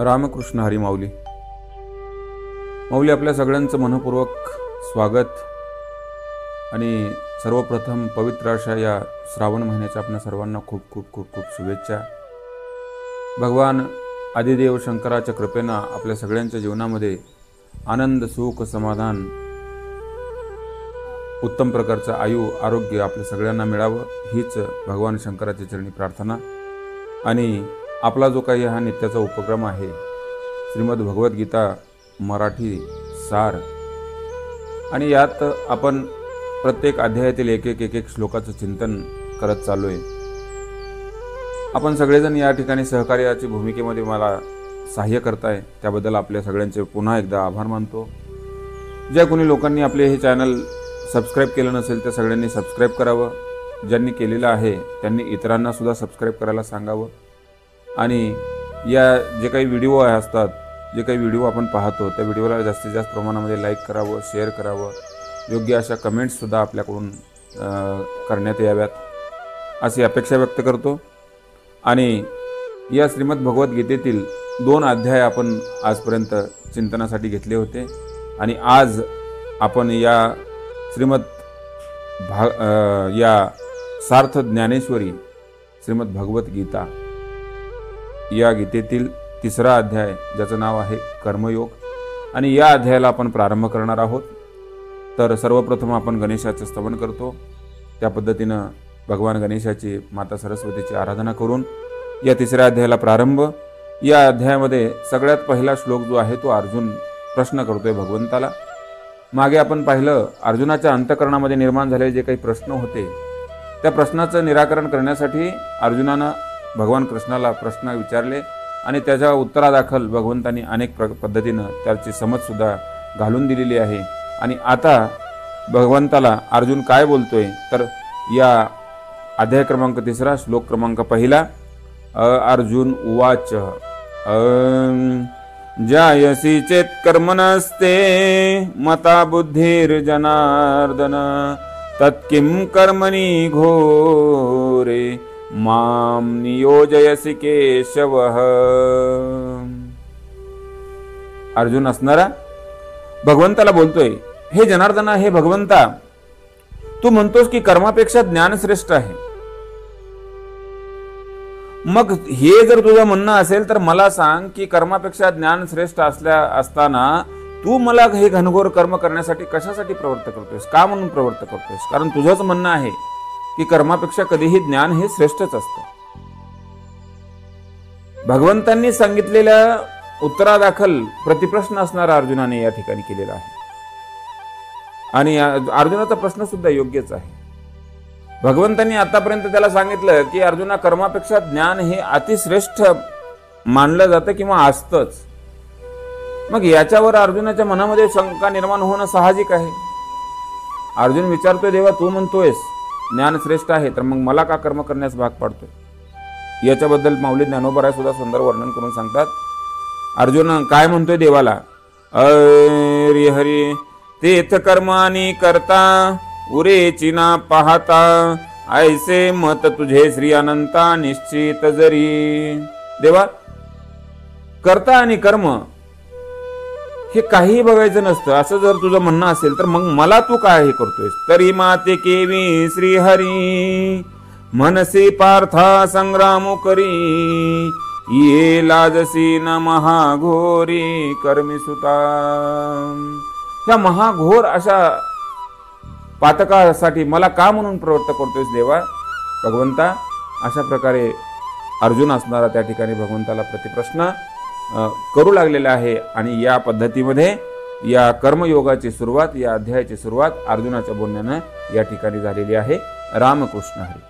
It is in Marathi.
रामकृष्ण हरी माऊली. माऊली, आपल्या सगळ्यांचं मनपूर्वक स्वागत आणि सर्वप्रथम पवित्र अशा या श्रावण महिन्याच्या आपल्या सर्वांना खूप खूप खूप खूप शुभेच्छा. भगवान आदिदेव शंकराच्या कृपेनं आपल्या सगळ्यांच्या जीवनामध्ये आनंद, सुख, समाधान, उत्तम प्रकारचं आयु, आरोग्य आपल्या सगळ्यांना मिळावं हीच भगवान शंकराच्या चरणी प्रार्थना. आणि आपला जो काही हा नित्याचा उपक्रम आहे, श्रीमद भगवद्गीता मराठी सार, आणि यात आपण प्रत्येक अध्यायातील एक एक श्लोकाचं चिंतन करत चाललो आहे. आपण सगळेजण या ठिकाणी सहकार्याची भूमिकेमध्ये मला सहाय्य करताय, त्याबद्दल आपल्या सगळ्यांचे पुन्हा एकदा आभार मानतो. ज्या कोणी लोकांनी आपले हे चॅनल सबस्क्राईब केलं नसेल त्या सगळ्यांनी सबस्क्राईब करावं. ज्यांनी केलेलं आहे त्यांनी इतरांना सुद्धा सबस्क्राईब करायला सांगावं. आणि या जे काही व्हिडिओ असतात, जे काही व्हिडिओ आपण पाहतो त्या व्हिडिओला जास्तीत जास्त प्रमाणामध्ये लाईक करावं, शेअर करावं, योग्य अशा कमेंट्ससुद्धा आपल्याकडून करण्यात याव्यात अशी अपेक्षा व्यक्त करतो. आणि या श्रीमद भगवद्गीतेतील 2 अध्याय आपण आजपर्यंत चिंतनासाठी घेतले होते. आणि आज आपण या श्रीमद या सार्थ ज्ञानेश्वरी श्रीमद भगवद्गीता या गीतेतील 3रा अध्याय, ज्याचं नाव आहे कर्मयोग, आणि या अध्यायाला आपण प्रारंभ करणार आहोत. तर सर्वप्रथम आपण गणेशाचे स्तवन करतो. त्या पद्धतीनं भगवान गणेशाची, माता सरस्वतीची आराधना करून या 3ऱ्या अध्यायाला प्रारंभ. या अध्यायामध्ये सगळ्यात पहिला श्लोक जो आहे तो अर्जुन प्रश्न करतोय भगवंताला. मागे आपण पाहिलं, अर्जुनाच्या अंतःकरणामध्ये निर्माण झालेले जे काही प्रश्न होते त्या प्रश्नाचं निराकरण करण्यासाठी अर्जुनानं भगवान कृष्णाला प्रश्न विचारले आणि त्याच्या उत्तरादाखल भगवंतांनी अनेक पद्धतीनं त्याची समजसुद्धा घालून दिलेली आहे. आणि आता भगवंताला अर्जुन काय बोलतोय, तर या अध्याय क्रमांक 3 श्लोक क्रमांक 1 अर्जुन उवाच जायसी चेत कर्मणस्ते मता बुद्धिर्जनार्दन तत्किं कर्मणि घोरे माम नियोजयसि केशवः. अर्जुन असणारा भगवंताला बोलतोय, हे जनार्दना, हे भगवंता, तू म्हणतोस की कर्मापेक्षा ज्ञान श्रेष्ठ आहे. मग हे जर तुझं म्हणणं असेल तर मला सांग की कर्मापेक्षा ज्ञान श्रेष्ठ असताना तू मला हे घनघोर कर्म करण्यासाठी कशासाठी प्रवृत्त करतोयस, का म्हणून प्रवृत्त करतोयस? कारण तुझंच म्हणणं आहे की कर्मापेक्षा कधीही ज्ञान हे श्रेष्ठच असतं. भगवंतांनी सांगितलेल्या उत्तरादाखल प्रतिप्रश्न असणारा अर्जुनाने या ठिकाणी केलेला आहे. आणि अर्जुनाचा प्रश्न सुद्धा योग्यच आहे. भगवंतांनी आतापर्यंत त्याला सांगितलं की अर्जुना, कर्मापेक्षा ज्ञान हे अतिश्रेष्ठ मानलं जातं किंवा असतंच. मग याच्यावर अर्जुनाच्या मनामध्ये शंका निर्माण होणं साहजिक आहे. अर्जुन विचारतोय, देवा, तू म्हणतोयस ज्ञान श्रेष्ठ आहे, तर मग मला का कर्म करण्यास भाग पाडतोय? याच्याबद्दल माऊली ज्ञानोबराय सुद्धा सुंदर वर्णन करून सांगतात. अर्जुन काय म्हणतोय देवाला, अरे हरी तेथ कर्मानी करता उरेची ना पाहता ऐसे मत तुझे श्री अनंता निश्चित जरी. देवा, कर्ता आणि कर्म हे काहीही बघायचं नसतं असं जर तुझं म्हणणं असेल तर मग मला तू काय हे करतोयस? तरी माते केवी श्रीहरी मनसी पार्था संग्राम करी ये लाजसी न महाघोरी कर्मी सुता. ह्या महाघोर अशा पातकासाठी मला का म्हणून प्रवृत्त करतोयस देवा? भगवंता, अशा प्रकारे अर्जुन असणारा त्या ठिकाणी भगवंताला प्रतिप्रश्न करू लागलेला आहे. आणि या पद्धतीमध्ये या कर्मयोगाची सुरुवात, या अध्यायाची सुरुवात अर्जुनाच्या बोलण्यानं या ठिकाणी झालेली आहे. रामकृष्ण हरी.